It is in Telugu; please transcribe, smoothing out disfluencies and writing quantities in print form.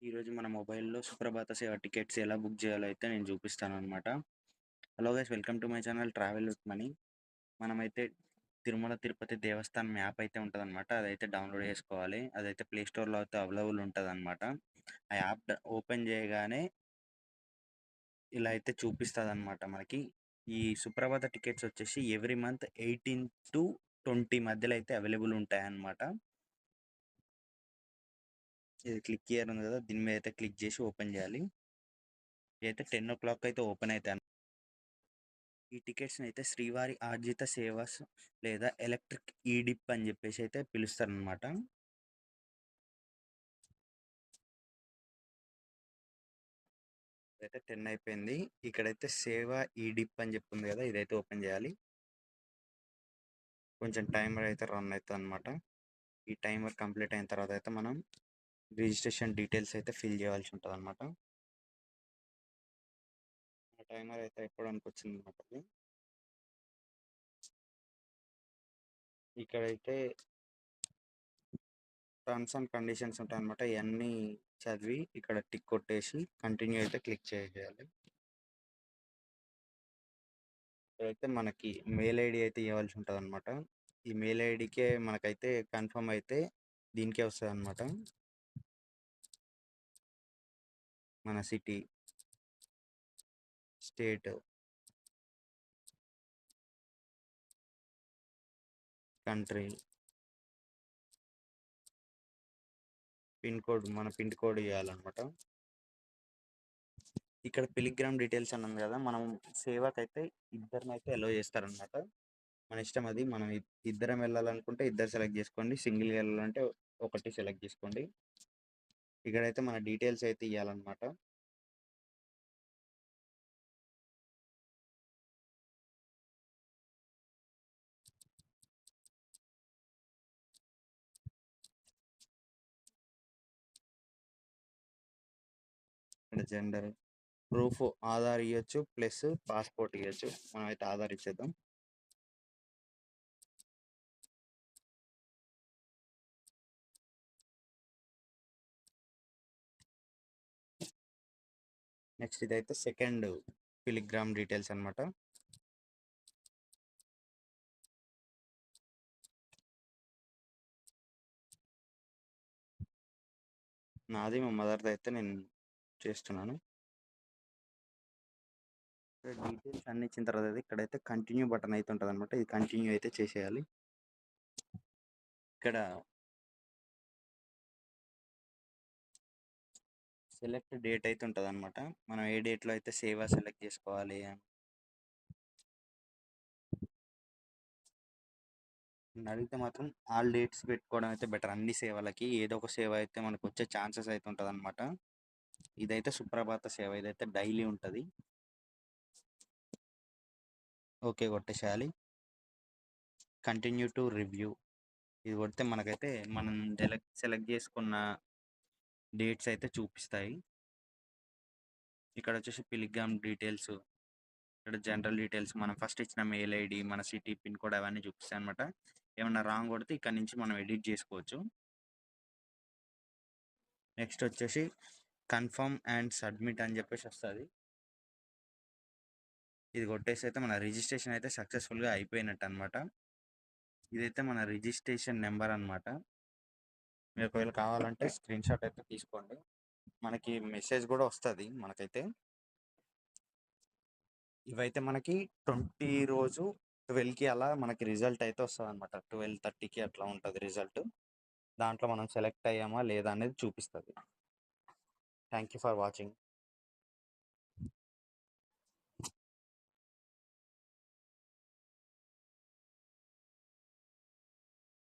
ఈరోజు మన మొబైల్‌లో సుప్రభాత సేవ టికెట్స్ ఎలా బుక్ జేయాలో అయితే నేను చూపిస్తాననమాట. Hello guys, welcome to my channel travel with Mani. మనమైతే తిరుమల తిరుపతి దేవస్థానం యాప్ అయితే ఉంటదనమాట. అదైతే డౌన్‌లోడ్ చేసుకోవాలి. అదైతే ప్లే స్టోర్‌లో అయితే అవైలబుల్ ఉంటదనమాట. ఆ యాప్ ఓపెన్ చేయగానే ఇలా అయితే చూపిస్తదనమాట మనకి. ఈ సుప్రభాత టికెట్స్ వచ్చేసి ఎవ్రీ మంత్ 18-20 మధ్యలో అయితే అవైలబుల్ ఉంటాయన్నమాట. ఇది క్లిక్ హియర్ ఉంది కదా, దీని మీద అయితే క్లిక్ చేసి ఓపెన్ చేయాలి. ఇదైతే 10:00 అయితే ఓపెన్ అవుతాయి. ఈ టికెట్స్ని అయితే శ్రీవారి ఆర్జిత సేవాస్ లేదా ఎలక్ట్రిక్ ఈడిప్ అని చెప్పేసి అయితే పిలుస్తారనమాట. అయితే 10 అయిపోయింది. ఇక్కడైతే సేవా ఈడిప్ అని చెప్తుంది కదా, ఇదైతే ఓపెన్ చేయాలి. కొంచెం టైమర్ అయితే రన్ అవుతుంది అనమాట. ఈ టైమర్ కంప్లీట్ అయిన తర్వాత అయితే మనం రిజిస్ట్రేషన్ డీటెయిల్స్ అయితే ఫిల్ చేయాల్సి ఉంటుంది అనమాట. టైమర్ అయితే ఎక్కడానికి వచ్చింది అనమాట. ఇక్కడైతే టర్మ్స్ అండ్ కండిషన్స్ ఉంటాయన్నమాట. ఇవన్నీ చదివి ఇక్కడ టిక్ కొట్టేసి కంటిన్యూ అయితే క్లిక్ చేయాలి. ఇక్కడైతే మనకి మెయిల్ ఐడి అయితే ఇవ్వాల్సి ఉంటుంది అనమాట. ఈ మెయిల్ ఐడికే మనకైతే కన్ఫర్మ్ అయితే దీనికే వస్తుంది అనమాట. మన city, state, country, pin code, మన పిన్ కోడ్ ఇవ్వాలన్నమాట. ఇక్కడ పిలిగ్రామ్ డీటెయిల్స్ అని ఉంది కదా, మనం సేవకైతే ఇద్దరిని అయితే అలో చేస్తారనమాట. మన ఇష్టం అది. మనం ఇద్దరం వెళ్ళాలనుకుంటే ఇద్దరు సెలెక్ట్ చేసుకోండి, సింగిల్గా వెళ్ళాలంటే ఒకటి సెలెక్ట్ చేసుకోండి. ఇక్కడైతే మన డీటెయిల్స్ అయితే ఇవ్వాలన్నమాట. ఇక్కడ జెండర్, ప్రూఫ్ ఆధార్ ఇవ్వచ్చు, ప్లస్ పాస్పోర్ట్ ఇవ్వచ్చు. మనం అయితే ఆధార్ ఇచ్చేద్దాం. నెక్స్ట్ ఇదైతే సెకండ్ పిలిగ్రామ్ డీటెయిల్స్ అనమాట. నాది మా మదర్ది అయితే నేను చేస్తున్నాను. డీటెయిల్స్ అన్ని ఇచ్చిన తర్వాత అయితే ఇక్కడైతే కంటిన్యూ బటన్ అయితే ఉంటుంది అనమాట. ఇది కంటిన్యూ అయితే చేసేయాలి. ఇక్కడ సెలెక్ట్ డేట్ అయితే ఉంటుంది అనమాట. మనం ఏ డేట్లో అయితే సేవ సెలెక్ట్ చేసుకోవాలి అని అడిగితే మాత్రం ఆల్ డేట్స్ పెట్టుకోవడం అయితే బెటర్. అన్ని సేవలకి ఏదో ఒక సేవ అయితే మనకు వచ్చే ఛాన్సెస్ అయితే ఉంటుంది అనమాట. ఇదైతే సుప్రభాత సేవ, ఇదైతే డైలీ ఉంటుంది. ఓకే కొట్టేసేయాలి. కంటిన్యూ టు రివ్యూ ఇది కొడితే మనకైతే మనం సెలెక్ట్ చేసుకున్న డేట్స్ అయితే చూపిస్తాయి. ఇక్కడ వచ్చేసి పిలిగ్రామ్ డీటెయిల్స్, ఇక్కడ జనరల్ డీటెయిల్స్, మనం ఫస్ట్ ఇచ్చిన మెయిల్ ఐడి, మన సిటీ, పిన్ కోడ్ అవన్నీ చూపిస్తాయి అనమాట. ఏమన్నా రాంగ్ కొడితే ఇక్కడ నుంచి మనం ఎడిట్ చేసుకోవచ్చు. నెక్స్ట్ వచ్చేసి కన్ఫర్మ్ అండ్ సబ్మిట్ అని చెప్పేసి వస్తుంది. ఇది కొట్టేసి అయితే మన రిజిస్ట్రేషన్ అయితే సక్సెస్ఫుల్గా అయిపోయినట్టు అనమాట. ఇదైతే మన రిజిస్ట్రేషన్ నెంబర్ అనమాట. మీరు ఒకవేళ కావాలంటే స్క్రీన్ షాట్ అయితే తీసుకోండి. మనకి మెసేజ్ కూడా వస్తుంది మనకైతే. ఇవైతే మనకి 20 రోజు 12కి అలా మనకి రిజల్ట్ అయితే వస్తుంది అనమాట. 12:30కి అట్లా ఉంటుంది రిజల్ట్. దాంట్లో మనం సెలెక్ట్ అయ్యామా లేదా అనేది చూపిస్తుంది. Thank you for watching.